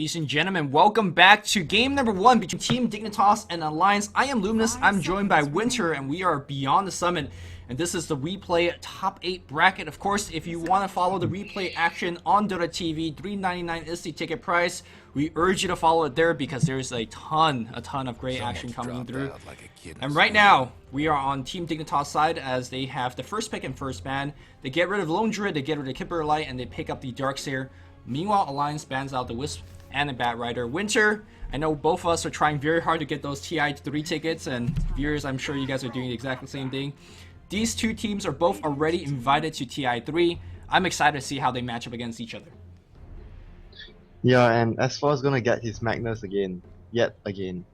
Ladies and gentlemen, welcome back to game number 1 between Team Dignitas and Alliance. I am Luminous, I'm joined by Winter, and we are beyond the summit. And this is the replay top 8 bracket. Of course, if you want to follow the replay action on Dota TV, $3.99 is the ticket price. We urge you to follow it there because there's a ton of great action coming through. And right now, we are on Team Dignitas side as they have the first pick and first ban. They get rid of Lone Druid, they get rid of Kipper Light, and they pick up the Darkseer. Meanwhile, Alliance bans out the Wisp and the Bat Rider. Winter, I know both of us are trying very hard to get those TI3 tickets, and viewers, I'm sure you guys are doing the exact same thing. These two teams are both already invited to TI3. I'm excited to see how they match up against each other. Yeah, and S4 is gonna get his Magnus again. Yet again.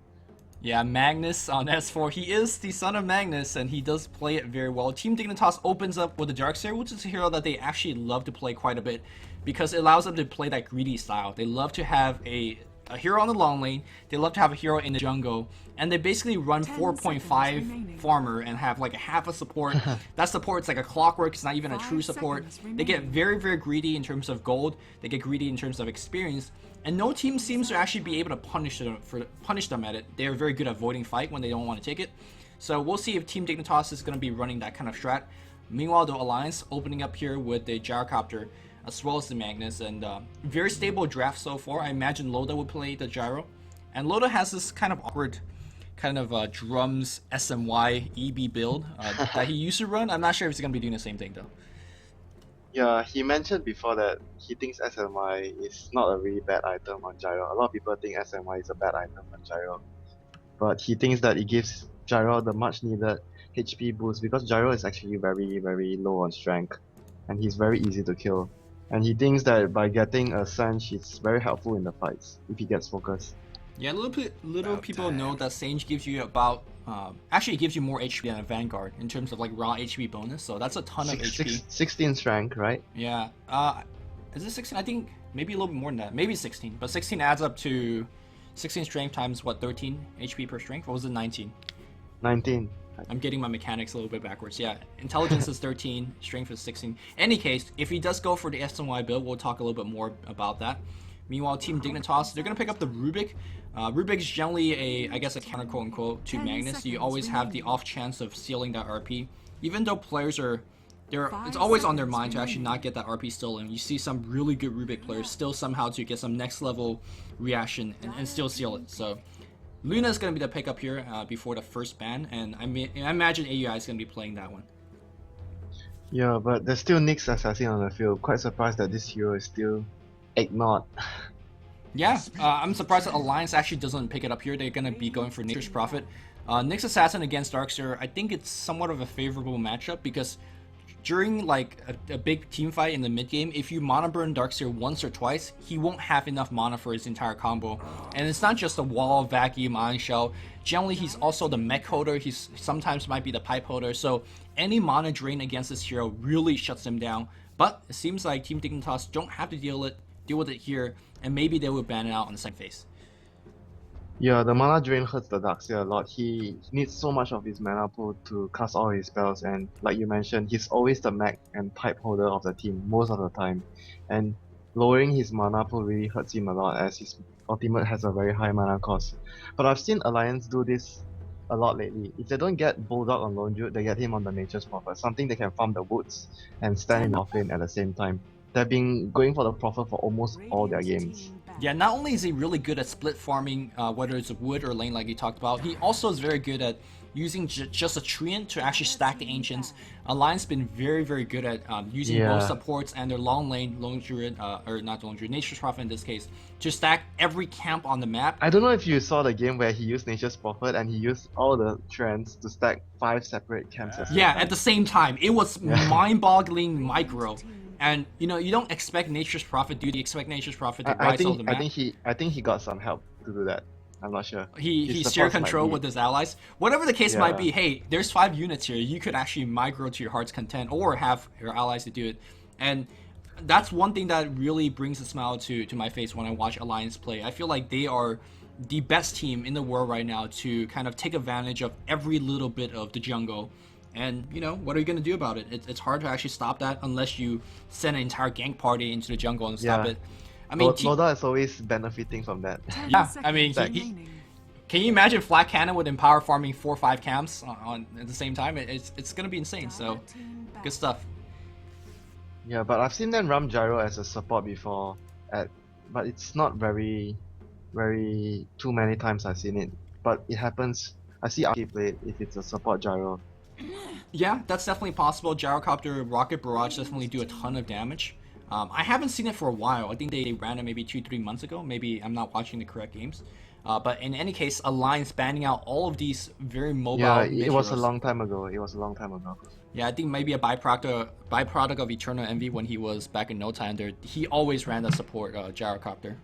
Yeah, Magnus on S4. He is the son of Magnus, and he does play it very well. Team Dignitas opens up with the Darkseer, which is a hero that they actually love to play quite a bit because it allows them to play that greedy style. They love to have a hero on the long lane, they love to have a hero in the jungle, and they basically run 4.5 farmer and have like a half a support. That support's like a clockwork, it's not even a true support. They get very greedy in terms of gold, they get greedy in terms of experience, and no team seems to actually be able to punish them at it. They are very good at avoiding fight when they don't want to take it. So we'll see if Team Dignitas is going to be running that kind of strat. Meanwhile, the Alliance opening up here with the Gyrocopter as well as the Magnus, and very stable draft so far. I imagine Loda would play the Gyro, and Loda has this kind of awkward drums SMY EB build that he used to run. I'm not sure if he's going to be doing the same thing though. Yeah, he mentioned before that he thinks SMY is not a really bad item on Gyro. A lot of people think SMY is a bad item on Gyro, but he thinks that it gives Gyro the much needed HP boost because Gyro is actually very low on strength, and he's very easy to kill. And he thinks that by getting a Sange, it's very helpful in the fights if he gets focused. Yeah, little people know that Sange gives you about actually it gives you more HP than a Vanguard in terms of like raw HP bonus, so that's a ton of HP. 16 strength, right? Yeah. Is it 16? I think maybe a little bit more than that. Maybe 16, but 16 adds up to 16 strength times what, 13 HP per strength, or was it 19? 19. I'm getting my mechanics a little bit backwards. Yeah, intelligence is 13, strength is 16. Any case, if he does go for the SNY build, we'll talk a little bit more about that. Meanwhile, Team Dignitas, they're going to pick up the Rubik. Rubik is generally I guess a counter quote-unquote to Magnus. You always have the off chance of stealing that RP. Even though players it's always on their mind to actually not get that RP stolen. You see some really good Rubik players still somehow to get some next level reaction and still steal it. So Luna is going to be the pickup here before the first ban, and I imagine AUI is going to be playing that one. Yeah, but there's still Nyx assassin on the field. Quite surprised that this hero is still ignored. Yeah, I'm surprised that Alliance actually doesn't pick it up here. They're going to be going for Nature's Prophet. Nyx Assassin against Darkseer, I think it's somewhat of a favorable matchup because during like a big team fight in the mid game, if you mana burn Darkseer once or twice, he won't have enough mana for his entire combo. And it's not just a wall, vacuum, ion shell. Generally, he's also the mech holder. He's sometimes might be the pipe holder. So any mana drain against this hero really shuts him down. But it seems like Team Dignitas don't have to deal with it here, and maybe they will ban it out on the second phase. Yeah, the mana drain hurts the Darkseer a lot. He needs so much of his mana pool to cast all his spells, and like you mentioned, he's always the mech and pipe holder of the team most of the time. And lowering his mana pool really hurts him a lot as his ultimate has a very high mana cost. But I've seen Alliance do this a lot lately. If they don't get Bulldog on Lone Druid, they get him on the Nature's Prophet, something they can farm the woods and stand in offlane at the same time. They've been going for the Prophet for almost all their games. Yeah, not only is he really good at split farming, whether it's wood or lane like you talked about, he also is very good at using just a treant to actually stack the Ancients. Alliance been very good at using both supports and their long lane, Lone Druid, or not Lone Druid, Nature's Prophet in this case, to stack every camp on the map. I don't know if you saw the game where he used Nature's Prophet and he used all the trends to stack 5 separate camps. At the same time. It was mind-boggling micro. And you know, you don't expect Nature's Prophet. Do you expect Nature's Prophet to rise over the map? I think he got some help to do that. I'm not sure. He shared control with his allies. Whatever the case might be, hey, there's 5 units here. You could actually migrate to your heart's content or have your allies to do it. And that's one thing that really brings a smile to my face when I watch Alliance play. I feel like they are the best team in the world right now to kind of take advantage of every little bit of the jungle. And, you know, what are you going to do about it? It's hard to actually stop that unless you send an entire gank party into the jungle and stop it. I mean, Loda is always benefiting from that. yeah, I mean, Like, can you imagine Flat Cannon with Empower farming 4 or 5 camps on at the same time? It's gonna be insane. So, good stuff. yeah, but I've seen them run Gyro as a support before, but it's not very too many times I've seen it. But it happens. I see Aki play it if it's a support Gyro. Yeah, that's definitely possible. Gyrocopter, Rocket Barrage definitely do a ton of damage. I haven't seen it for a while. I think they ran it maybe 2-3 months ago. Maybe I'm not watching the correct games. But in any case, Alliance banning out all of these very mobile. Yeah, it was a long time ago. Yeah, I think maybe a byproduct of Eternal Envy when he was back in No Time there. He always ran the support Gyrocopter.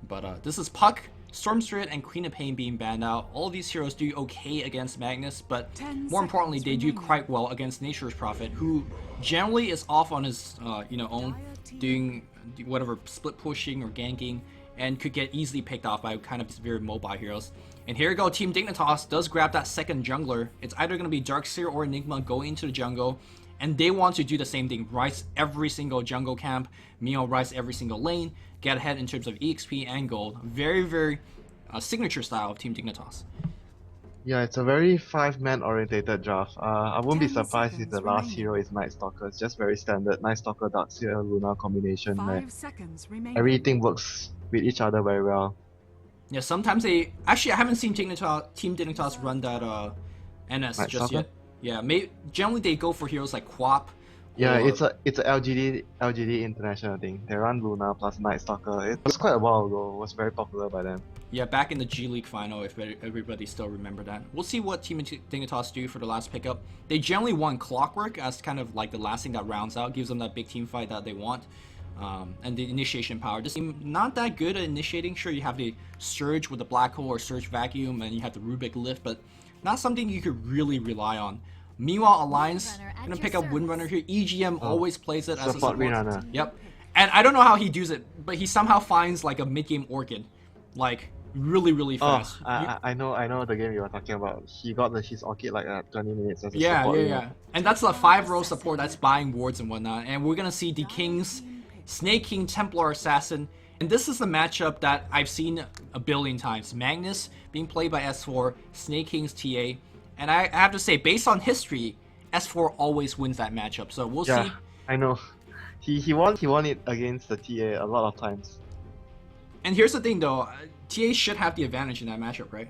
But this is Puck, Stormstrid, and Queen of Pain being banned out. All of these heroes do okay against Magnus, but more importantly, they do quite well against Nature's Prophet, who generally is off on his own, doing whatever split pushing or ganking, and could get easily picked off by kind of very mobile heroes. And here we go, Team Dignitas does grab that second jungler. It's either going to be Darkseer or Enigma going into the jungle, and they want to do the same thing, rise every single jungle camp, Mio rise every single lane, get ahead in terms of EXP and gold. Very, very signature style of Team Dignitas. Yeah, it's a very 5-man orientated draft. I won't be surprised if the last hero is Night Stalker. It's just very standard Night Stalker, Darkseer, Luna combination where everything works with each other very well. Yeah, sometimes they actually I haven't seen Team Dignitas run that NS Night just Stalker? yet. Yeah, generally they go for heroes like Quap. Yeah, or- it's a LGD international thing. They run Luna plus Night Stalker. It was quite a while ago. It was very popular by then. Yeah, back in the G League final, if everybody still remember that. We'll see what Team Dignitas do for the last pickup. They generally want Clockwork as kind of like the last thing that rounds out, gives them that big team fight that they want. And the initiation power. This team not that good at initiating. Sure, you have the Surge with the Black Hole or Surge Vacuum, and you have the Rubik Lift, but not something you could really rely on. Meanwhile, Alliance gonna pick up Windrunner here. EGM always plays it as a support. Windrunner. Yep. And I don't know how he does it, but he somehow finds like a mid-game Orchid, like really fast. I know the game you were talking about. He got his Orchid like 20 minutes as a Yeah. support. And that's a 5-row support that's buying wards and whatnot. And we're gonna see the Kings, Snake King, Templar Assassin. And this is the matchup that I've seen a billion times. Magnus being played by S4, Snake King's TA. And I have to say, based on history, S4 always wins that matchup. So we'll Yeah, see. I know. He won it against the TA a lot of times. And here's the thing though, TA should have the advantage in that matchup, right?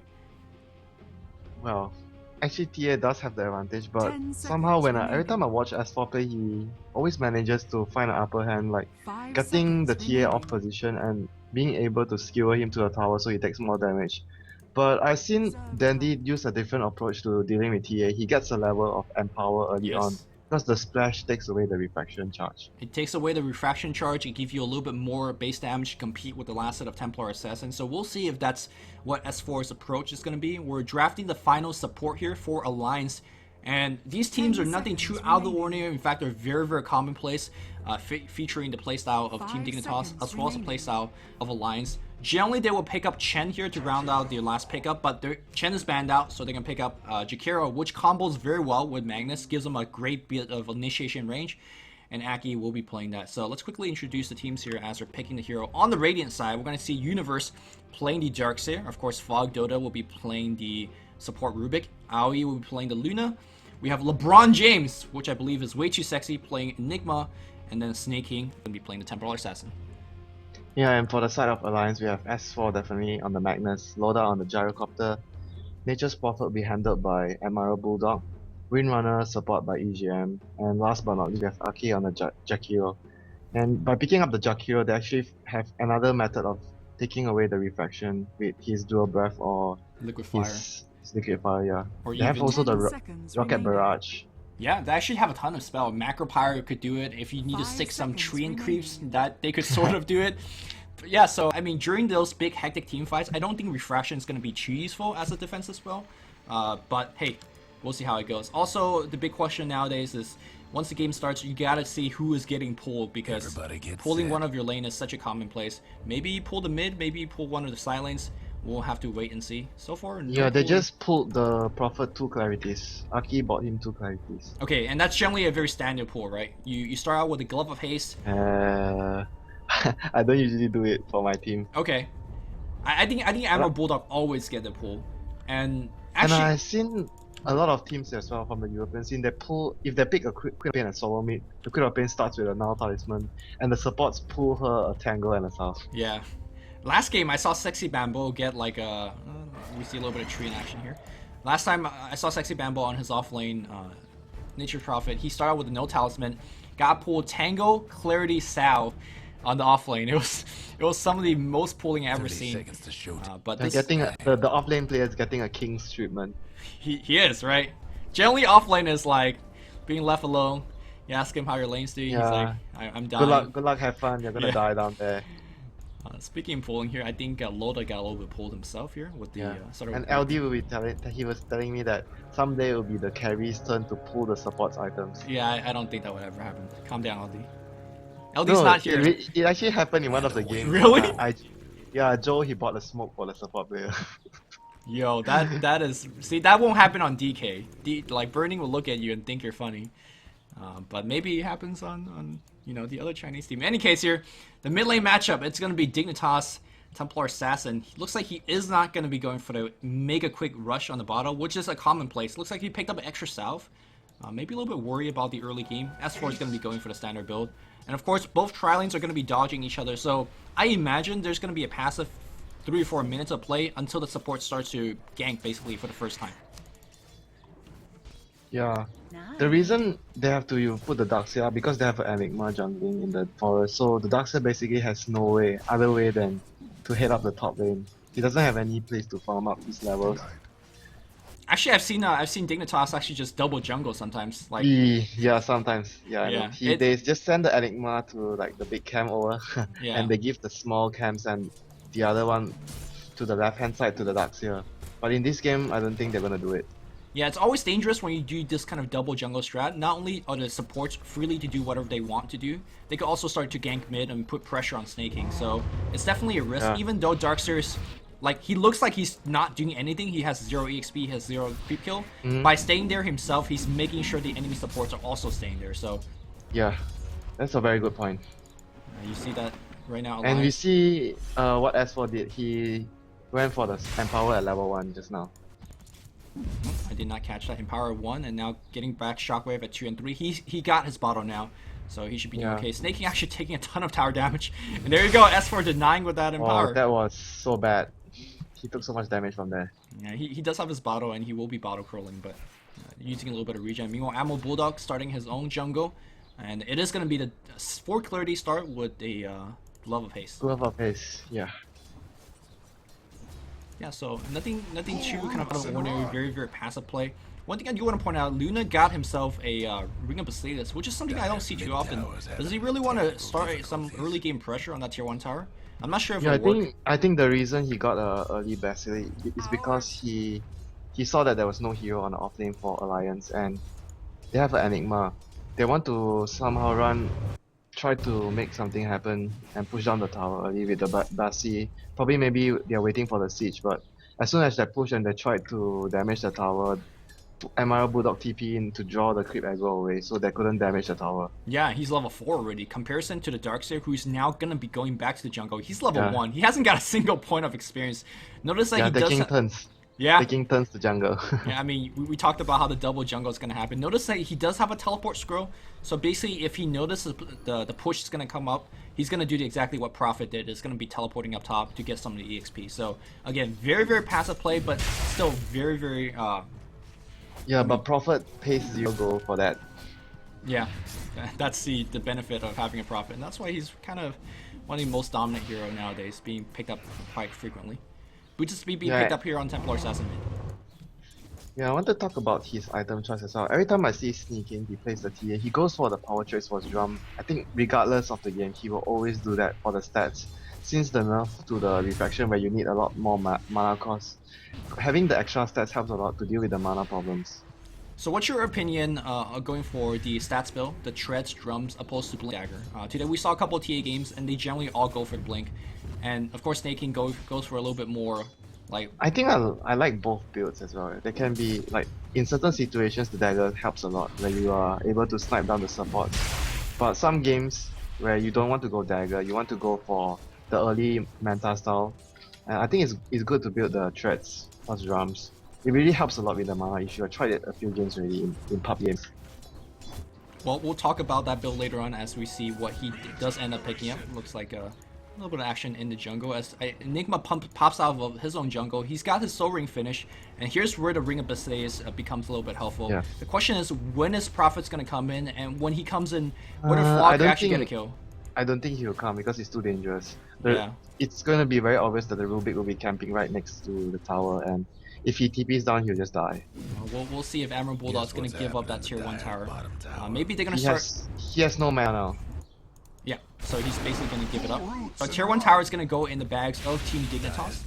Well, actually TA does have the advantage, but somehow every time I watch S4 play, he always manages to find an upper hand, like getting the TA off position and being able to skewer him to the tower so he takes more damage. But I've seen Dandy use a different approach to dealing with TA. He gets a level of Empower early on, because the splash takes away the refraction charge. It takes away the refraction charge, it gives you a little bit more base damage to compete with the last set of Templar Assassin. So we'll see if that's what S4's approach is going to be. We're drafting the final support here for Alliance. And these teams are nothing too out of the ordinary. In fact, they're very commonplace, featuring the playstyle of Team Dignitas as well as the playstyle of Alliance. Generally, they will pick up Chen here to round out their last pickup, but Chen is banned out, so they can pick up Jakiro, which combos very well with Magnus, gives them a great bit of initiation range, and Aki will be playing that. So let's quickly introduce the teams here as we're picking the hero. On the Radiant side, we're going to see Universe playing the Darkseer. Of course, Fog Dota will be playing the support Rubik. Aoi will be playing the Luna. We have LeBron James, which I believe is way too sexy, playing Enigma, and then Snake King going to be playing the Templar Assassin. Yeah, and for the side of Alliance, we have S4 definitely on the Magnus, Loda on the Gyrocopter, Nature's Prophet will be handled by Admiral Bulldog, Windrunner support by EGM, and last but not least, we have Aki on the Jakiro. And by picking up the Jakiro, they actually have another method of taking away the refraction with his Dual Breath or Liquid Fire. his Liquid Fire, yeah. Or They have even- also the Rocket Barrage. Yeah, they actually have a ton of spell. Macro Pyro could do it. If you need to stick some Treant creeps, that they could sort of do it. But yeah, so I mean, during those big hectic team fights, I don't think Refraction is going to be too useful as a defensive spell. But hey, we'll see how it goes. Also, the big question nowadays is, once the game starts, you gotta see who is getting pulled, because pulling one of your lane is such a commonplace. Maybe you pull the mid, maybe you pull one of the side lanes. We'll have to wait and see. So far, no Yeah, they pulling. just pulled the Prophet 2 Clarities. Aki bought him 2 Clarities. Okay, and that's generally a very standard pull, right? You start out with a Glove of Haste. I don't usually do it for my team. Okay. I think But Admiral Bulldog always get the pull. And and actually, I've seen a lot of teams as well from the European scene. They pull if they pick a Queen Pain and Solo mid, the Queen of Pain starts with a Null Talisman, and the supports pull her a Tango and a South. yeah. Last game, I saw Sexy Bambo get like a. We see a little bit of tree in action here. Last time I saw Sexy Bambo on his off lane, Nature Prophet, he started with a no talisman, got pulled Tango, Clarity, Salve on the off lane. It was some of the most pulling I've ever 30 seen. seconds to shoot. But They're this getting the off lane player is getting a king's treatment. he is right. Generally, off lane is like being left alone. You ask him how your lane's doing. Yeah. He's like, I'm dying. Good luck, have fun. You're gonna Yeah. die down there. Speaking of pulling here, I think Loda got a little bit pulled himself here with the Yeah. sort of. And LD will be he was telling me that someday it will be the carry's turn to pull the supports items. Yeah, I don't think that would ever happen. Calm down, LD. LD's not here. It actually happened in one of the games. Really? Yeah, Joe he bought a smoke for the support player. Yo, that is. See, that won't happen on DK. Like Burning will look at you and think you're funny. But maybe it happens on the other Chinese team. In any case, here, the mid lane matchup, it's gonna be Dignitas, Templar Assassin. He looks like he is not gonna be going for the mega quick rush on the bottom, which is a commonplace. Looks like he picked up an extra salve. Maybe a little bit worried about the early game. S4 is gonna be going for the standard build, and of course, both tri-lanes are gonna be dodging each other. So I imagine there's gonna be a passive 3 or 4 minutes of play until the support starts to gank basically for the first time. Yeah. The reason they have to put the Darkseer because they have an Enigma jungling in the forest, so the Darkseer basically has no other way than to head up the top lane. He doesn't have any place to farm up his levels. Actually, I've seen Dignitas actually just double jungle sometimes. Like Yeah, sometimes. Yeah, I know. Yeah, They just send the Enigma to like the big camp over, Yeah. and they give the small camps and the other one to the left hand side to the Darkseer. But in this game, I don't think they're gonna do it. Yeah, it's always dangerous when you do this kind of double jungle strat. Not only are the supports freely to do whatever they want to do, they could also start to gank mid and put pressure on snaking. So it's definitely a risk. Yeah. Even though Darkseer's, like, he looks like he's not doing anything. He has 0 EXP, he has 0 creep kill. By staying there himself, he's making sure the enemy supports are also staying there. So Yeah, that's a very good point. you see that right now. And we Alliance. see what S4 did. He went for the Empower at level 1 just now. I did not catch that. Empower 1 and now getting back Shockwave at 2 and 3. He got his bottle now, so he should be doing Yeah. okay. Snaking actually taking a ton of tower damage. And there you go, S4 denying with that Empower. Oh, that was so bad. He took so much damage from there. Yeah, he does have his bottle and he will be bottle curling, but using a little bit of regen. Meanwhile, Admiral Bulldog starting his own jungle, and it is going to be the 4 clarity start with a Glove of Haste. Glove of Haste, yeah. Yeah, so nothing too kind of out of ordinary, very, very passive play. One thing I do want to point out, Luna got himself a Ring of Basilius, which is something I don't see too often. Does he really want to start some early game pressure on that tier 1 tower? I'm not sure if Yeah, it'll work. I think the reason he got a early Basilisk is because he saw that there was no hero on the off lane for Alliance, and they have an Enigma. They want to somehow try to make something happen and push down the tower early with the Basi. Probably maybe they're waiting for the siege, but as soon as they push and they try to damage the tower, Emerald Bulldog TP in to draw the creep aggro away, so they couldn't damage the tower. Yeah, he's level 4 already. Comparison to the Darkseer, who's now gonna be going back to the jungle. He's level Yeah. 1. He hasn't got a single point of experience. Notice that Yeah, he does. taking turns. Yeah, Taking turns to jungle. yeah. I mean, we talked about how the double jungle is gonna happen. Notice that he does have a teleport scroll. So basically, if he notices the push is gonna come up, he's gonna do exactly what Prophet did. It's gonna be teleporting up top to get some of the EXP. So again, very, very passive play, but still very, very. Yeah, but Prophet pays 0 gold for that. Yeah, that's the benefit of having a Prophet, and that's why he's kind of one of the most dominant hero nowadays, being picked up quite frequently. Boots Speed being Yeah. picked up here on Templar Assassin mid. Yeah, I want to talk about his item choice as well. Every time I see sneaking, he plays the TA. He goes for the power trace for his drum. I think regardless of the game, he will always do that for the stats. Since the nerf to the refraction where you need a lot more mana cost, having the extra stats helps a lot to deal with the mana problems. So what's your opinion going for the stats build, the treads, drums, opposed to blink dagger? Today we saw a couple of TA games and they generally all go for the blink. And of course Snaking goes for a little bit more like... I think I like both builds as well. They can be like in certain situations the dagger helps a lot when you are able to snipe down the supports. But some games where you don't want to go dagger, you want to go for the early Manta style. And I think it's good to build the threads plus drums. It really helps a lot with the mana issue. I tried it a few games already in pub games. Well, we'll talk about that build later on as we see what he does end up picking up. Looks like a little bit of action in the jungle as Enigma pops out of his own jungle. He's got his Soul Ring finish, and here's where the Ring of Basileus becomes a little bit helpful. Yeah. The question is, when is Prophet's going to come in, and when he comes in, whether I Flock don't actually get a think- kill? I don't think he will come because it's too dangerous. Yeah. It's going to be very obvious that the Rubik will be camping right next to the tower, and if he TPs down, he'll just die. We'll see if Admiral Bulldog's going to give up that tier 1 tower. Maybe they're going to He start... he has no mana now. Yeah, so he's basically going to give it up. But tier 1 tower is going to go in the bags of Team Dignitas.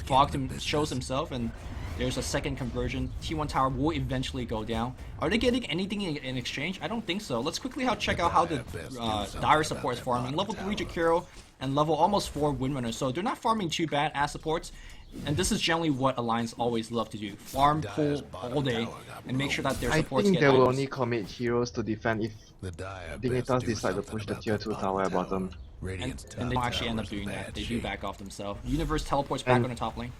Flock shows himself, and there's a second conversion. T1 tower will eventually go down. Are they getting anything in exchange? I don't think so. Let's quickly check out how the Dire support is farming. Level 3 Jakiro and level almost 4 Windrunner. So they're not farming too bad as supports. And this is generally what Alliance always love to do. Farm, pull all day, and make sure that their I supports think get they will items. only commit heroes to defend if Dignitas decide to push the tier 2 tower at bottom. And they don't actually end up doing that. They do back off themselves. Universe teleports back And- on the top lane.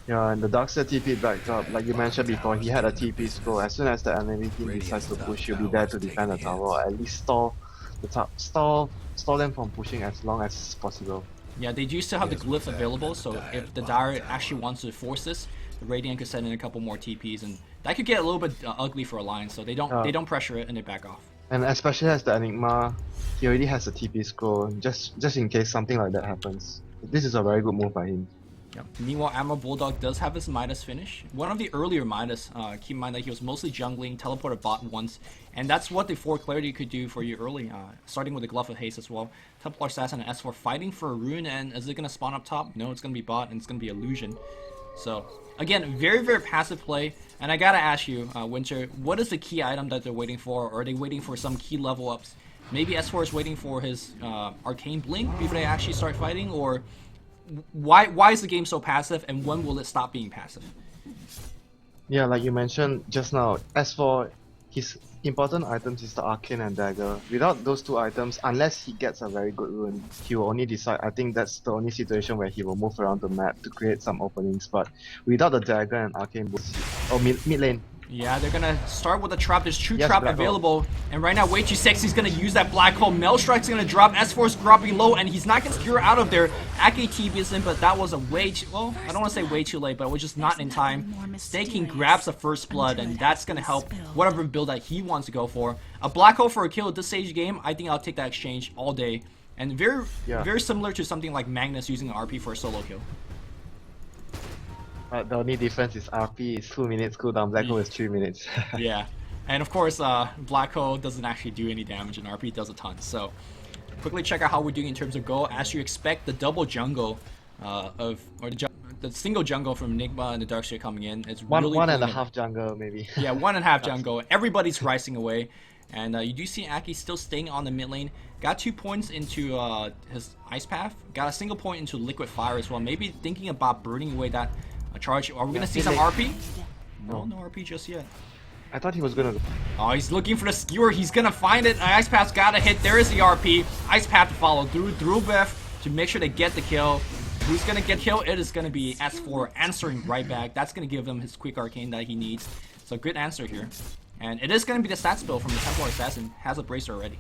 Yeah, and the Darkseer TP back up. Like you mentioned before, he had a TP scroll. As soon as the enemy team decides to push, he'll be there to defend the tower, or at least stall them from pushing as long as possible. Yeah, they do still have the glyph available, so if the Dire actually wants to force this, the Radiant could send in a couple more TPs, and that could get a little bit ugly for Alliance. So they don't pressure it and they back off. And especially as the Enigma, he already has a TP scroll, just in case something like that happens. This is a very good move by him. Yep. Meanwhile, Admiral Bulldog does have his Midas finish. One of the earlier Midas, keep in mind that he was mostly jungling, teleported bot once, and that's what the 4 Clarity could do for you early, starting with the Glove of Haste as well. Templar Assassin and S4 fighting for a rune, and is it going to spawn up top? No, it's going to be bot, and it's going to be Illusion. So, again, very, very passive play, and I gotta ask you, Winter, what is the key item that they're waiting for? Or are they waiting for some key level ups? Maybe S4 is waiting for his Arcane Blink before they actually start fighting, or... Why is the game so passive, and when will it stop being passive? Yeah, like you mentioned just now, as for his important items is the Arcane and Dagger. Without those 2 items, unless he gets a very good rune, he will only decide. I think that's the only situation where he will move around the map to create some openings. But without the Dagger and Arcane boost, mid lane. Yeah, they're gonna start with a trap. There's true Yes, trap Black Hole. available, and right now Way Too Sexy's gonna use that Black Hole. Maelstrike's gonna drop. S4's dropping low, and he's not gonna secure out of there. Ake TP's in, but that was a way too, well, I don't want to say way too late, but it was just not in time. Staking grabs the first blood, and that's gonna help whatever build that he wants to go for. A Black Hole for a kill at this stage game, I think I'll take that exchange all day. And very similar to something like Magnus using an RP for a solo kill. But the only difference is RP is 2 minutes cooldown, Black Hole is 3 minutes. Yeah, and of course, Black Hole doesn't actually do any damage, and RP does a ton. So, quickly check out how we're doing in terms of go. As you expect, the double jungle the single jungle from Enigma and the Darkseer coming in. It's really one and a pulling it. half jungle maybe. Yeah, 1.5 jungle. Everybody's rising away. And you do see Aki still staying on the mid lane. Got 2 points into his Ice Path. Got a single point into Liquid Fire as well. Maybe thinking about burning away that charge. Are we going to see some RP? No RP just yet. I thought he was gonna. Oh, he's looking for the skewer. He's going to find it. Ice Path's got to hit. There is the RP. Ice Path to follow through Beth to make sure they get the kill. Who's going to get killed? It is going to be S4 answering right back. That's going to give him his quick arcane that he needs. So good answer here. And it is going to be the stats build from the Templar Assassin. Has a bracer already.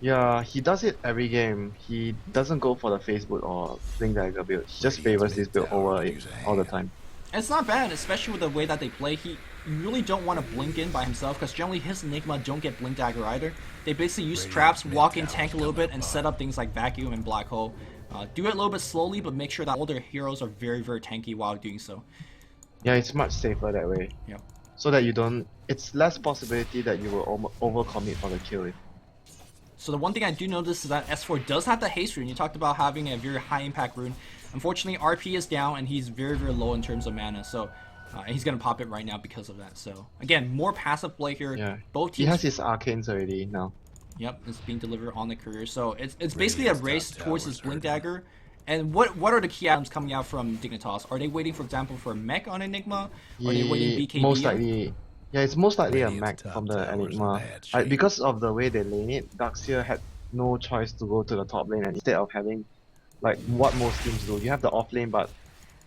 Yeah, he does it every game. He doesn't go for the face build or Blink Dagger build. He just favors this build over it all the time. And it's not bad, especially with the way that they play. You really don't want to blink in by himself, because generally his Enigma don't get Blink Dagger either. They basically use traps, walk in, tank a little bit, and set up things like Vacuum and Black Hole. Do it a little bit slowly, but make sure that all their heroes are very, very tanky while doing so. Yeah, it's much safer that way. Yep. So that you don't... It's less possibility that you will overcommit for the kill. So the one thing I do notice is that S4 does have the haste rune. You talked about having a very high impact rune. Unfortunately, RP is down, and he's very, very low in terms of mana. So he's going to pop it right now because of that. So again, more passive play here. Yeah. Both He teams... has his arcanes already now. Yep, it's being delivered on the courier. So it's basically a race towards his Blink Dagger. And what are the key items coming out from Dignitas? Are they waiting, for example, for a mech on Enigma? Are they waiting BKB? Yeah, it's most likely a mech from the Enigma. Because of the way they lane it, Darkseer had no choice to go to the top lane, and instead of having like what most teams do, you have the off lane, but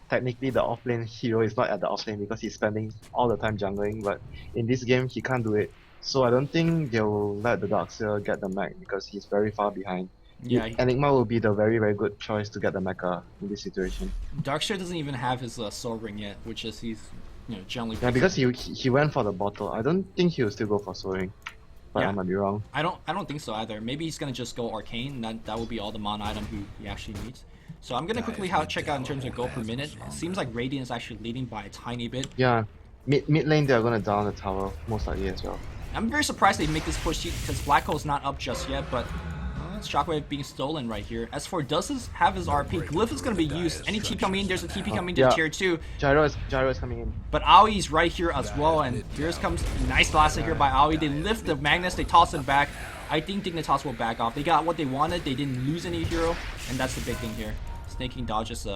technically the off lane hero is not at the off lane because he's spending all the time jungling, but in this game he can't do it. So I don't think they'll let the Darkseer get the mech because he's very far behind. Yeah, Enigma will be the very very good choice to get the mecha in this situation. Darkseer doesn't even have his soul ring yet, which is he's generally. Yeah, because he went for the bottle. I don't think he'll still go for soaring, but Yeah. I might be wrong. I don't think so either. Maybe he's gonna just go arcane. That will be all the mon item he actually needs. So I'm gonna quickly check out in terms of gold per minute. It seems like Radiant is actually leading by a tiny bit. Yeah, mid lane they're gonna down the tower most likely as well. I'm very surprised they make this push because Black Hole's not up just yet, but Shockwave being stolen right here. S4 does have his RP. Glyph is going to be used. Any TP coming in, there's a TP coming to tier 2. Gyro is coming in. But Aoi's right here as well, and here comes nice blast here by Aoi. They lift the Magnus, they toss it back. I think Dignitas will back off. They got what they wanted, they didn't lose any hero, and that's the big thing here. Snake King dodges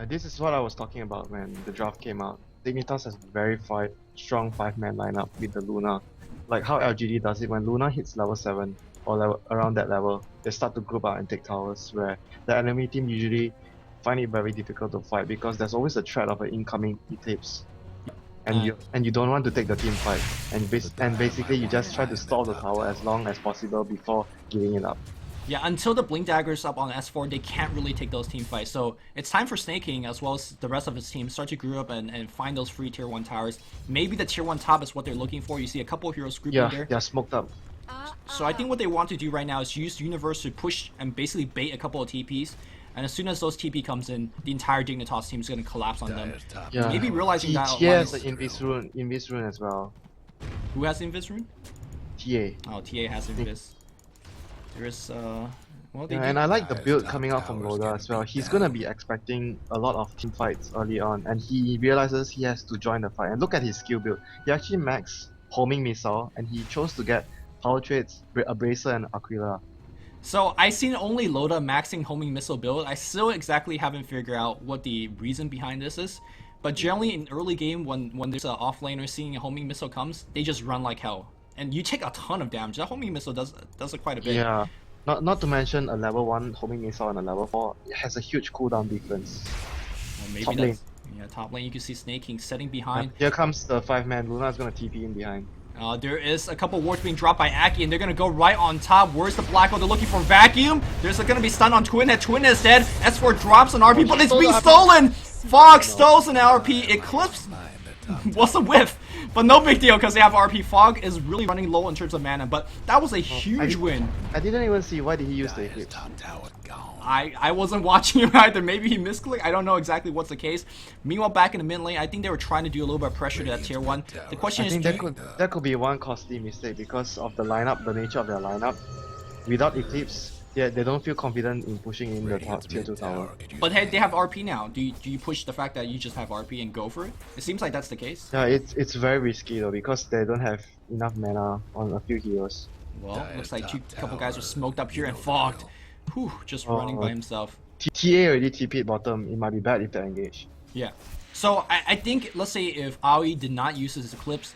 This is what I was talking about when the draft came out. Dignitas has a very strong 5-man lineup with the Luna. Like how LGD does it, when Luna hits level 7 or around that level, they start to group out and take towers, where the enemy team usually find it very difficult to fight because there's always a threat of an incoming eclipse. And you don't want to take the team fight, and basically you just try to stall the tower as long as possible before giving it up. Yeah, until the Blink Dagger's up on S4, they can't really take those team fights. So it's time for Snake King, as well as the rest of his team, start to group up and find those free tier 1 towers. Maybe the tier 1 top is what they're looking for. You see a couple of heroes grouping there. Yeah, they're smoked up. So I think what they want to do right now is use Universe to push and basically bait a couple of TPs. And as soon as those TP comes in, the entire Dignitas team is going to collapse on them. Yeah. Maybe realizing that... TA has the Invis rune as well. Who has Invis rune? TA. Oh, TA has Invis. There's, well, yeah, and I like the build coming out from Loda as well. He's gonna be expecting a lot of team fights early on, and he realizes he has to join the fight. And look at his skill build. He actually maxed homing missile, and he chose to get power traits, Abrasive and Aquila. So I seen only Loda maxing homing missile build. I still exactly haven't figured out what the reason behind this is. But generally in early game, when there's an offlaner seeing a homing missile comes, they just run like hell. And you take a ton of damage. That homing missile does it quite a bit. Yeah. Not to mention a level 1 homing missile and a level 4, it has a huge cooldown difference. Well, maybe top that's, lane. Yeah, top lane you can see Snake King setting behind. Here comes the 5-man, Luna's gonna TP in behind. There is a couple wards being dropped by Aki, and they're gonna go right on top. Where's the Black Hole? They're looking for Vacuum. There's gonna be stun on Twin Head. Twin is dead. S4 drops an RP, but it's being stolen! Fog stole an RP. Eclipse was a whiff, but no big deal because they have RP. Fog is really running low in terms of mana, but that was a huge win. I didn't even see why did he use the Eclipse. I wasn't watching him either. Maybe he misclicked. I don't know exactly what's the case. Meanwhile, back in the mid lane, I think they were trying to do a little bit of pressure to that tier 1. The question is, that could be one costly mistake because of the lineup, the nature of their lineup. Without Eclipse, they don't feel confident in pushing in the tier 2 tower. But hey, they have RP now. Do you push the fact that you just have RP and go for it? It seems like that's the case. Yeah, it's very risky though because they don't have enough mana on a few heroes. Well, looks like couple guys are smoked up here and fogged. Whew, just running by himself. TA already TP'd bottom, it might be bad if they engage. Yeah. So I think, let's say if Aoi did not use his Eclipse,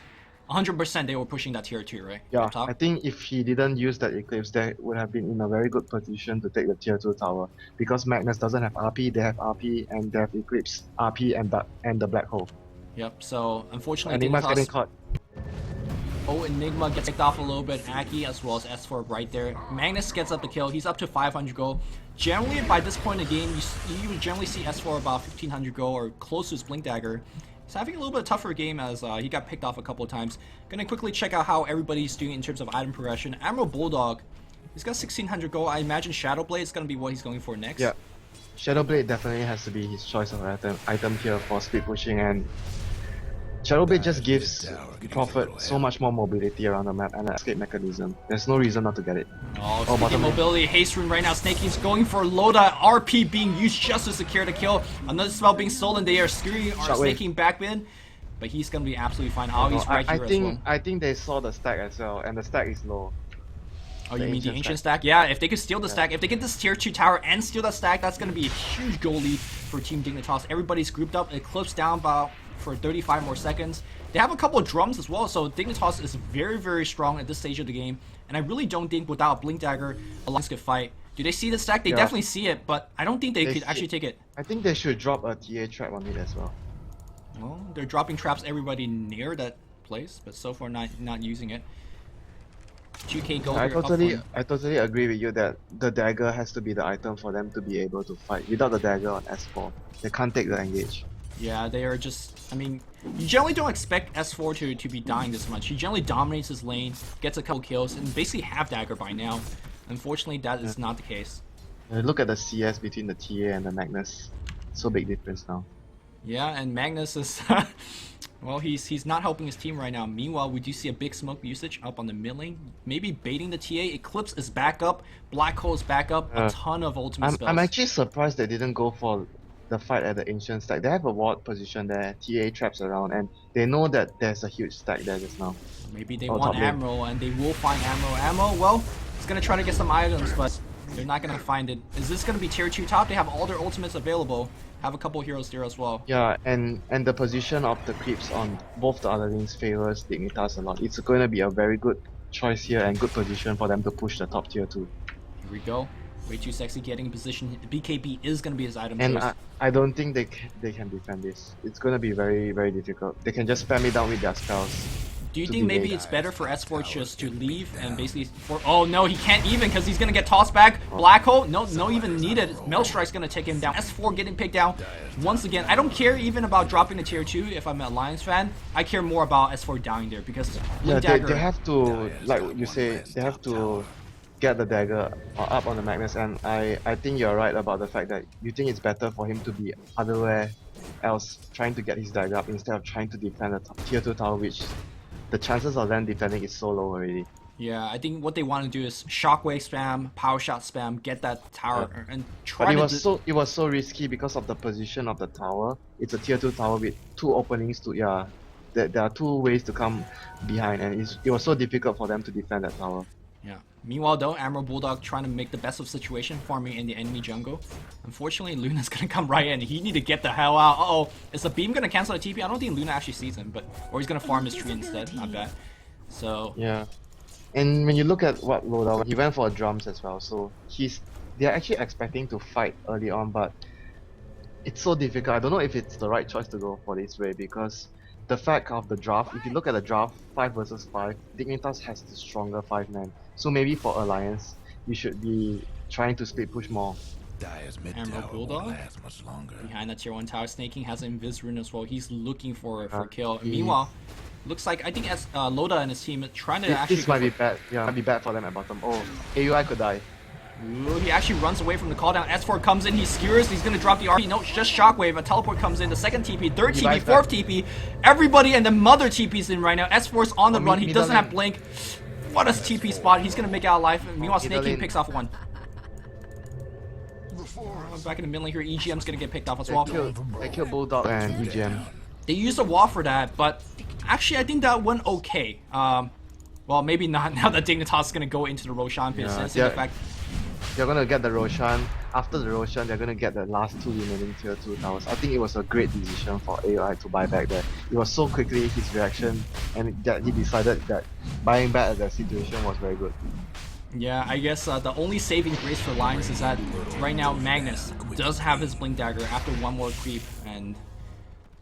100% they were pushing that tier 2, right? Yeah, I think if he didn't use that Eclipse, they would have been in a very good position to take the tier 2 tower. Because Magnus doesn't have RP, they have RP, and they have Eclipse, RP, and the Black Hole. Yep, so unfortunately Enigma's getting caught. Oh, Enigma gets picked off a little bit. Aki as well as S4 right there. Magnus gets up the kill. He's up to 500 gold. Generally, by this point in the game, you would generally see S4 about 1500 gold or close to his Blink Dagger. He's having a little bit tougher game as he got picked off a couple of times. Gonna quickly check out how everybody's doing in terms of item progression. Admiral Bulldog, he's got 1600 gold. I imagine Shadowblade is gonna be what he's going for next. Yeah, Shadowblade definitely has to be his choice of item here for speed pushing, and Shadowblade just gives Prophet so much more mobility around the map and an escape mechanism. There's no reason not to get it. Oh, speaking mobility, haste rune right now. Snake King's going for Loda. RP being used just to secure the kill. Another spell being stolen. They are skewing Snake King back in, but he's gonna be absolutely fine. Aoi's right here as well. I think they saw the stack as well, and the stack is low. Oh, you mean the ancient stack? Yeah, if they could steal the stack, if they get this tier 2 tower and steal that stack, that's gonna be a huge goal lead for Team Dignitas. Everybody's grouped up. Eclipse down about for 35 more seconds. They have a couple of drums as well, so Dignitas is very, very strong at this stage of the game. And I really don't think without Blink Dagger, Alliance could fight. Do they see the stack? They definitely see it, but I don't think they could actually take it. I think they should drop a TA trap on it as well. Well, they're dropping traps everybody near that place, but so far not using it. 2k gold. I totally agree with you that the dagger has to be the item for them to be able to fight. Without the dagger on S4, they can't take the engage. Yeah, they are just, I mean, you generally don't expect S4 to be dying this much. He generally dominates his lane, gets a couple kills, and basically have dagger by now. Unfortunately, that is not the case. Look at the CS between the TA and the Magnus. So big difference now. Yeah, and Magnus is, well, he's not helping his team right now. Meanwhile, we do see a big smoke usage up on the mid lane. Maybe baiting the TA. Eclipse is back up. Black Hole is back up. A ton of ultimate spells. I'm actually surprised they didn't go for the fight at the ancient stack. They have a ward position there, TA traps around, and they know that there's a huge stack there just now. Maybe they want ammo, and they will find ammo. Ammo, well, it's gonna try to get some items, but they're not gonna find it. Is this gonna be tier 2 top? They have all their ultimates available. Have a couple heroes there as well. Yeah, and the position of the creeps on both the other lanes favors Dignitas a lot. It's going to be a very good choice here and good position for them to push the top tier 2. Here we go. Way too sexy getting in position. BKB is going to be his item. And I don't think they can defend this. It's going to be very, very difficult. They can just spam it down with their spells. Do you think maybe it's better for S4 just to leave and basically oh no, he can't even because he's gonna get tossed back. Black Hole, no even needed. Maelstrike's gonna take him down. S4 getting picked down once again. I don't care even about dropping to tier 2 if I'm an Alliance fan. I care more about S4 dying there because yeah, they have to, like you say, they have to get the dagger up on the Magnus, and I think you're right about the fact that you think it's better for him to be otherwhere else trying to get his dagger up instead of trying to defend the tier 2 tower, which the chances of them defending is so low already. Yeah, I think what they want to do is shockwave spam, power shot spam, get that tower and try it was so risky because of the position of the tower. It's a tier 2 tower with 2 openings to there are 2 ways to come behind, and it was so difficult for them to defend that tower. Yeah. Meanwhile though, Admiral Bulldog trying to make the best of situation, farming in the enemy jungle. Unfortunately, Luna's gonna come right in. He need to get the hell out. Uh-oh. Is the beam gonna cancel the TP? I don't think Luna actually sees him, or he's gonna farm his tree instead. Not bad. So yeah. And when you look at what Loda, he went for drums as well, so they're actually expecting to fight early on, but it's so difficult. I don't know if it's the right choice to go for this way because the fact of the draft, if you look at the draft 5 versus 5, Dignitas has the stronger 5-man. So maybe for Alliance, you should be trying to split push more. Emerald Bulldog behind that tier 1 tower. Snaking has an Invis rune as well. He's looking for a kill. Meanwhile, looks like I think as Loda and his team are trying to actually. This might be bad. Yeah, might be bad for them at bottom. Oh, AUI could die. Ooh, he actually runs away from the call down. S4 comes in, he skewers, he's gonna drop the RP. No, just shockwave. A teleport comes in, the second TP, third TP, fourth TP. Everybody and the mother TP's in right now. S4's on the run, he doesn't have blink. What a TP spot, he's gonna make it out alive. Meanwhile, Snaking picks off one. Back in the middle here, EGM's gonna get picked off as well. They killed Bulldog and EGM. They used a wall for that, but actually I think that went okay. Well, maybe not now that Dignitas is gonna go into the Roshan pit. In fact, they're gonna get the Roshan. After the Roshan, they're gonna get the last 2 remaining tier 2 towers. I think it was a great decision for AOI to buy back there. It was so quickly his reaction, and that he decided that buying back at that situation was very good. Yeah, I guess the only saving grace for Lions is that right now Magnus does have his Blink Dagger after one more creep, and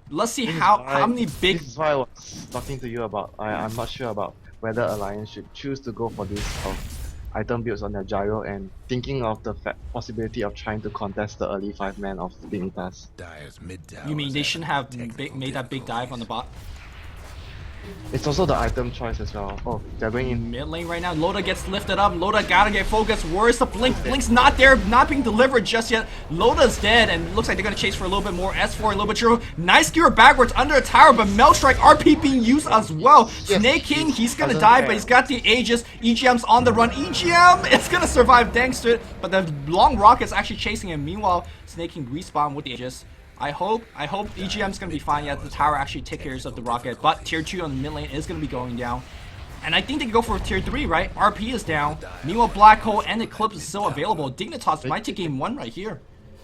let's see how many big. This is why I was talking to you about. I'm not sure about whether Alliance should choose to go for this item builds on their gyro and thinking of the possibility of trying to contest the early 5-man of Dignitas. You mean they shouldn't have made that big dive on the bot? It's also the item choice as well. Oh, they're going in mid lane right now. Loda gets lifted up. Loda gotta get focused. Where's the blink? Blink's not there, not being delivered just yet. Loda's dead, and it looks like they're gonna chase for a little bit more. S4 a little bit true. Nice skewer backwards under a tower, but Maelstrike RP being used as well. Yes, Snake King, he's gonna die, but he's got the Aegis. EGM's on the run. EGM is gonna survive thanks to it, but the long rocket's actually chasing him. Meanwhile, Snake King respawn with the Aegis. I hope EGM's gonna be fine. Yeah, the tower actually takes care of the rocket, but tier 2 on the mid lane is gonna be going down. And I think they can go for tier 3, right? RP is down. Meanwhile, Black Hole and Eclipse is still available. Dignitas might take game 1 right here.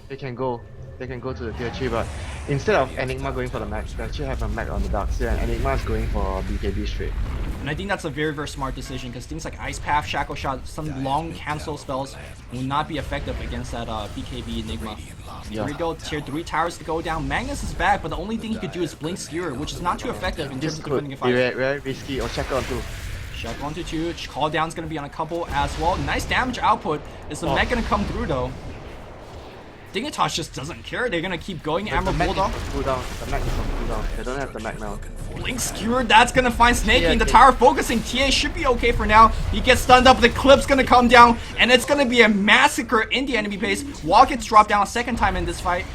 They can go to the tier 3, but instead of Enigma going for the mech, they actually have a mech on the Darkseer, and Enigma is going for BKB straight. And I think that's a very, very smart decision because things like Ice Path, Shackle Shot, some long cancel spells will not be effective against that BKB Enigma. Here we go, tier 3 towers to go down. Magnus is back, but the only thing he could do is Blink Skewer, which is not too effective in terms of defending a fight. Very risky, or check on too. Check 1 to 2, call down's gonna be on a couple as well. Nice damage output. Is the mech gonna come through though? Dignitas just doesn't care. They're gonna keep going. Amber Bulldog. The mech is on cooldown. They don't have the mech now. Blink Skewer, that's gonna find Snake in the tower focusing. TA should be okay for now. He gets stunned up, the clip's gonna come down, and it's gonna be a massacre in the enemy base. Wall gets dropped down a second time in this fight.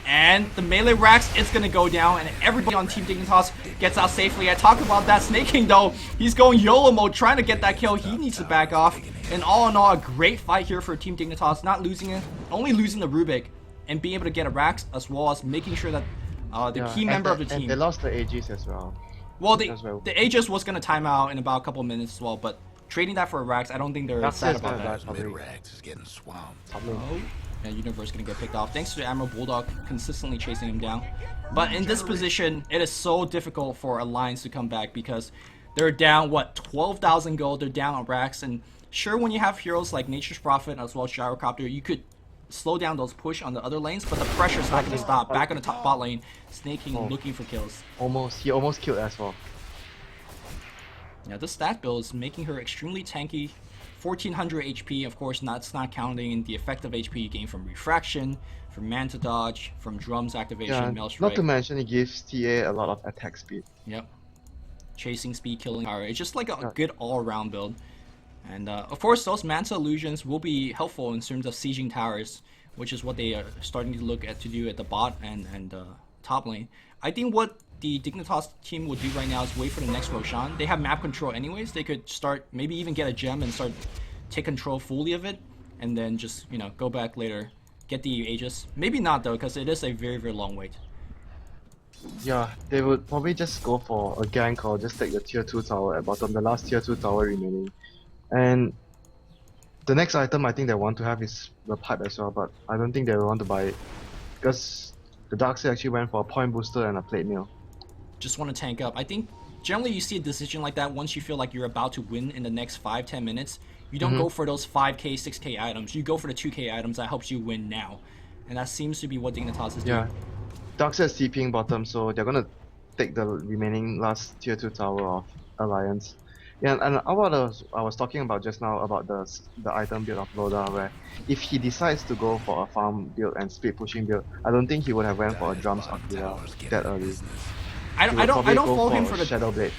And the melee Rax is gonna go down, and everybody on Team Dignitas gets out safely. I talked about that Snake King though. He's going YOLO mode, trying to get that kill. He needs to back off. And all in all, a great fight here for Team Dignitas. Not losing it, only losing the Rubik, and being able to get a Rax as well as making sure that the key member of the team. And they lost the Aegis as well. Well, the Aegis was gonna time out in about a couple of minutes as well, but trading that for a Rax, I don't think they're sad about that. Rax is getting swamped. And Universe gonna get picked off thanks to Admiral Bulldog consistently chasing him down. But in this position, it is so difficult for Alliance to come back because they're down, what, 12,000 gold, they're down on Rax, and sure, when you have heroes like Nature's Prophet as well as Gyrocopter, you could slow down those push on the other lanes, but the pressure's not gonna stop. Back on the top bot lane, Snake King looking for kills. He almost killed S4. Yeah, this stat build is making her extremely tanky. 1400 HP, of course, that's not counting the effective HP you gain from Refraction, from Manta Dodge, from Drums activation, Mail Strike. Not to mention it gives TA a lot of attack speed. Yep. Chasing speed, killing power. It's just like a good all-around build. And of course, those Manta Illusions will be helpful in terms of sieging towers, which is what they are starting to look at to do at the bot and top lane. I think what the Dignitas team would do right now is wait for the next Roshan. They have map control anyways. They could start, maybe even get a gem and start take control fully of it, and then just, you know, go back later, get the Aegis. Maybe not though, because it is a very, very long wait. Yeah, they would probably just go for a gank or just take the tier 2 tower at bottom, the last tier 2 tower remaining. And the next item I think they want to have is the pipe as well, but I don't think they want to buy it because the Darkseid actually went for a point booster and a plate mill. Just want to tank up. I think generally you see a decision like that once you feel like you're about to win in the next 5-10 minutes. You don't go for those 5k, 6k items. You go for the 2k items that helps you win now. And that seems to be what Dignitas is doing. Yeah, Darkseid is TPing bottom, so they're gonna take the remaining last tier 2 tower of Alliance. Yeah, and what I was talking about just now about the item build of Loda, where if he decides to go for a farm build and speed pushing build, I don't think he would have went for a Drums Aquila that early. I don't fault him for the Shadow Blade.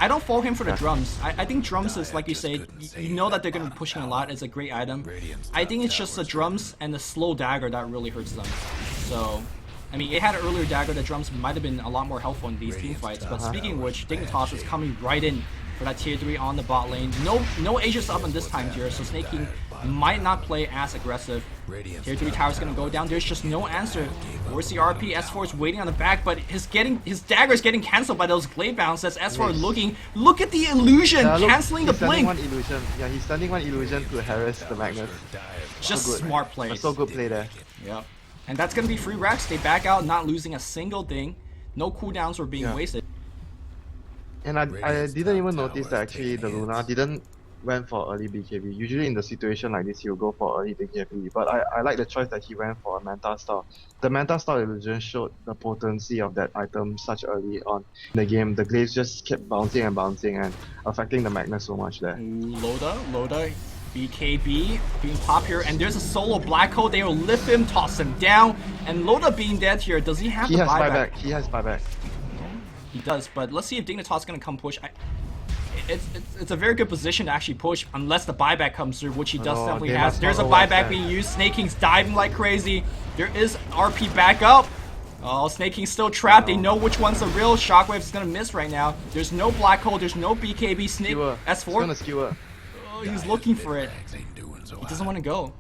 I don't fault him for the drums. I think drums is, like you say, you know that they're gonna be pushing a lot. It's a great item. I think it's just the drums and the slow dagger that really hurts them. So, I mean, it had an earlier dagger. The drums might have been a lot more helpful in these team fights. But speaking of which, Dignitas is coming right in for that tier 3 on the bot lane. No Aegis up in this time tier, so Snake King might not play as aggressive. Tier 3 tower's gonna go down. There's just no answer. Where's the RP? S4 is waiting on the back, but his dagger is getting cancelled by those glade bounces. S4 looking. Look at the illusion, canceling the blink. Yeah, he's sending one illusion to harass the Magnus. Just smart plays. So good play there. Yep. And that's gonna be free Rax. They back out, not losing a single thing. No cooldowns were being wasted. And I didn't even notice that actually the Luna didn't went for early BKB. Usually in the situation like this, he'll go for early BKB. But I like the choice that he went for a Manta Star. The Manta Star illusion showed the potency of that item such early on in the game. The glaives just kept bouncing and affecting the Magnus so much there. Loda, BKB being pop here, and there's a solo black hole. They will lift him, toss him down, and Loda being dead here. Does he have the buyback? He has buyback. He does, but let's see if Dignitas is gonna come push. It's a very good position to actually push, unless the buyback comes through, which he does definitely has. There's a buyback being used. Snake King's diving like crazy. There is RP back up. Oh, Snake King's still trapped. They know which one's the real. Shockwave is gonna miss right now. There's no black hole. There's no BKB. Snake S4. Gonna skewer. Oh, he's looking for it. He doesn't want to go.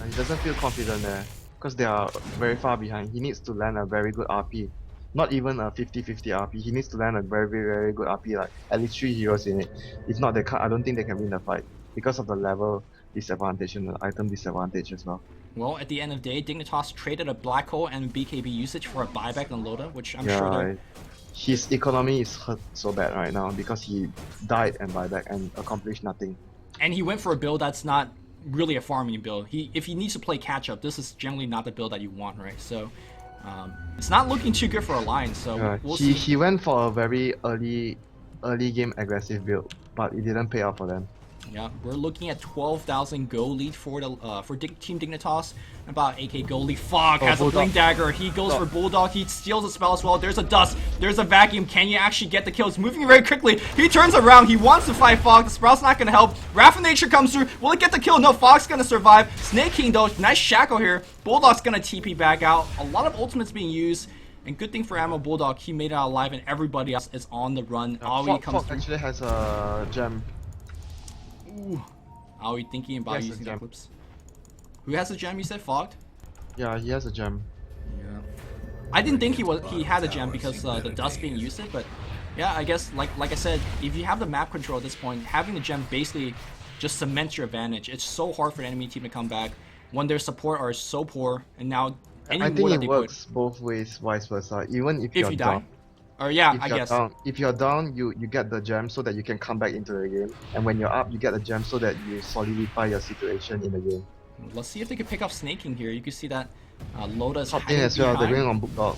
He doesn't feel confident there because they are very far behind. He needs to land a very good RP. Not even a 50-50 RP. He needs to land a very, very good RP, like at least 3 heroes in it. If not, I don't think they can win the fight because of the level disadvantage and the item disadvantage as well. Well, at the end of the day, Dignitas traded a black hole and BKB usage for a buyback on Loda, which I'm sure they're... His economy is hurt so bad right now because he died and buyback and accomplished nothing. And he went for a build that's not really a farming build. If he needs to play catch up, this is generally not the build that you want, right? So it's not looking too good for Alliance. So we'll see. He went for a very early game aggressive build, but it didn't pay off for them. Yeah, we're looking at 12,000 gold lead for Team Dignitas. About 8k gold lead. Fog has a blink dagger. He goes for Bulldog. He steals a spell as well. There's a dust. There's a vacuum. Can you actually get the kill? It's moving very quickly. He turns around. He wants to fight Fog. The Sprout's not going to help. Wrath of Nature comes through. Will it get the kill? No, Fog's going to survive. Snake King though. Nice shackle here. Bulldog's going to TP back out. A lot of ultimates being used. And good thing for Ammo Bulldog, he made it out alive and everybody else is on the run. Aoi comes through. Actually has a gem. Ooh. Aoi thinking about using the clips. Who has a gem, you said? Fogged? Yeah, he has a gem. Yeah. I didn't think he had a gem because the dust being used it, but yeah, I guess like I said, if you have the map control at this point, having the gem basically just cements your advantage. It's so hard for the enemy team to come back when their support are so poor, and now I think it works both ways, vice versa. Even if you're die. down. Or yeah, I guess. If you're down, you get the gem so that you can come back into the game. And when you're up, you get the gem so that you solidify your situation in the game. Let's see if they can pick up snaking here. You can see that Loda is hiding as well. They're going on Bulldog.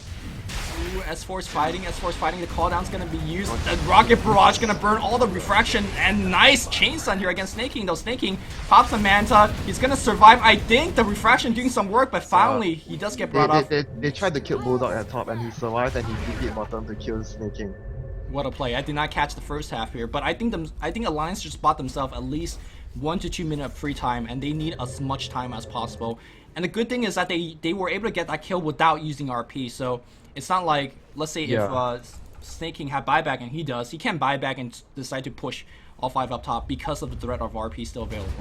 Ooh, S4 is fighting. S4 is fighting. The cooldown's gonna be used. The rocket barrage gonna burn all the refraction. And nice chain stun here against Snake King. Though Snake King pops a Manta. He's gonna survive. I think the refraction doing some work, but finally he does get brought off. They tried to kill Bulldog at top, and he survived, and he TP'd bottom to kill Snake King. What a play! I did not catch the first half here, but I think Alliance just bought themselves at least 1 to 2 minutes of free time, and they need as much time as possible. And the good thing is that they were able to get that kill without using RP, so it's not like, let's say if Snake King had buyback and he does, he can buyback and decide to push all 5 up top because of the threat of RP still available.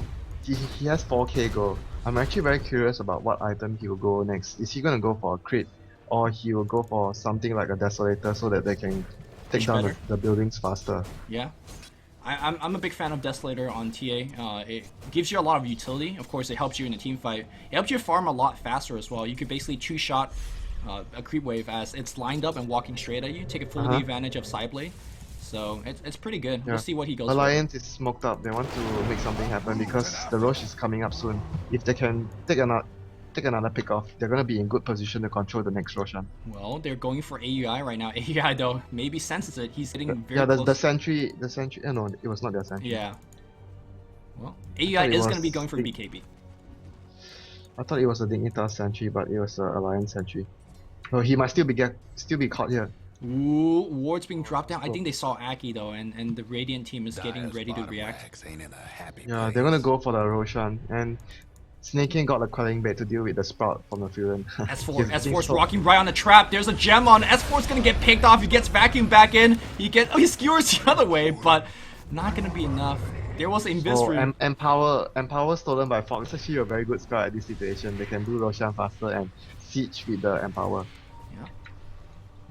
He has 4k gold. I'm actually very curious about what item he will go next. Is he gonna go for a crit, or he will go for something like a Desolator so that they can take down the buildings faster? Yeah. I'm a big fan of Desolator on TA. It gives you a lot of utility. Of course, it helps you in a team fight. It helps you farm a lot faster as well. You could basically two-shot a creep wave as it's lined up and walking straight at you, take full advantage of Sideblade. So it's pretty good. We'll see what he goes Alliance is smoked up. They want to make something happen because the Roche is coming up soon. If they can take another pick off, they're gonna be in good position to control the next Roshan. Well, they're going for AUI right now. AUI though maybe senses it. He's getting very close. The sentry. No, it was not their sentry. Yeah. Well, AUI is gonna be going for BKB. I thought it was a Dignitas sentry, but it was an Alliance sentry. Oh, he might still be caught here. Ooh, wards being dropped down. I think they saw Aki though, and the Radiant team is getting ready to react. Yeah, they're gonna go for the Roshan, and Snake King got the quelling bait to deal with the Sprout from the Furin. S4's rocking right on the trap. There's a gem on. S4's gonna get picked off. He gets vacuum back in. He skewers the other way, but not gonna be enough. There was Invis Empower stolen by Fox. It's actually a very good spell at this situation. They can do Roshan faster and siege with the Empower. Yeah.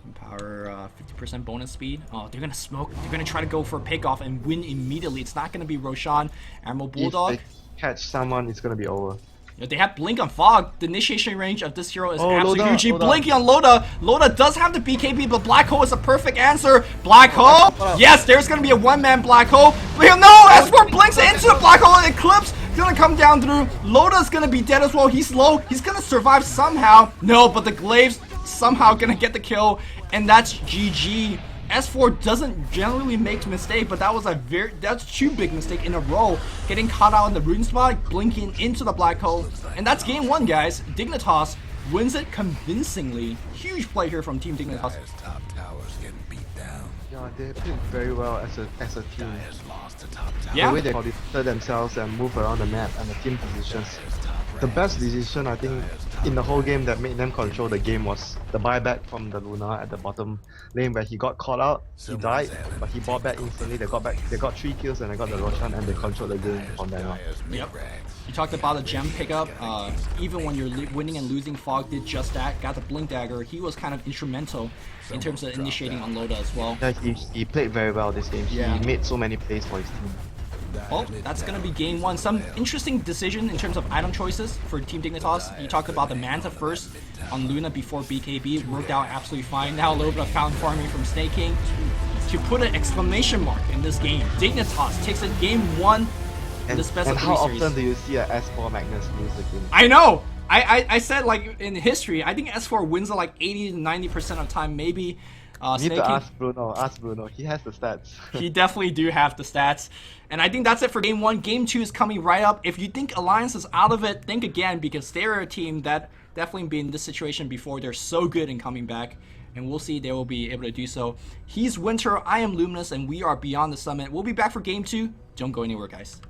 Empower 50% bonus speed. Oh, they're gonna smoke. They're gonna try to go for a pick off and win immediately. It's not gonna be Roshan. Ammo Bulldog. If they catch someone, it's gonna be over. They have Blink on Fog. The initiation range of this hero is absolutely huge. Loda. Blinking on Loda. Loda does have the BKB, but Black Hole is a perfect answer. Black Hole? Yes, there's going to be a one-man Black Hole. No! S4 blinks into the Black Hole and Eclipse. He's going to come down through. Loda's going to be dead as well. He's low. He's going to survive somehow. No, but the Glaives somehow going to get the kill. And that's GG. S4 doesn't generally make mistake, but that's 2 big mistakes in a row. Getting caught out in the rune spot, blinking into the black hole, and that's game 1, guys. Dignitas wins it convincingly. Huge play here from Team Dignitas. Yeah, they played very well as a team. Yeah. The way they coordinated themselves and move around the map and the team positions. The best decision, I think, in the whole game that made them control the game was the buyback from the Luna at the bottom lane where he got caught out, he died, but he bought back instantly. They got 3 kills and they got the Roshan and they controlled the game from then on. Yep. You talked about the gem pickup. Even when you're winning and losing, Fog did just that. Got the Blink Dagger. He was kind of instrumental in terms of initiating on Loda as well. Yeah, he played very well this game. He made so many plays for his team. Well, that's going to be game one. Some interesting decision in terms of item choices for Team Dignitas. You talked about the Manta first on Luna before BKB. Worked out absolutely fine. Now a little bit of fountain farming from Snake King to put an exclamation mark in this game. Dignitas takes it game one in this best of how three series. often do you see a S4 Magnus lose a game? I know! I said, like, in history, I think S4 wins it like 80 to 90% of the time, maybe. Need Snake to King, ask Bruno. Ask Bruno. He has the stats. he definitely do have the stats. And I think that's it for game one. Game two is coming right up. If you think Alliance is out of it, think again, because they're a team that definitely been in this situation before. They're so good in coming back. And we'll see they will be able to do so. He's Winter, I am Luminous, and we are Beyond the Summit. We'll be back for game two. Don't go anywhere, guys.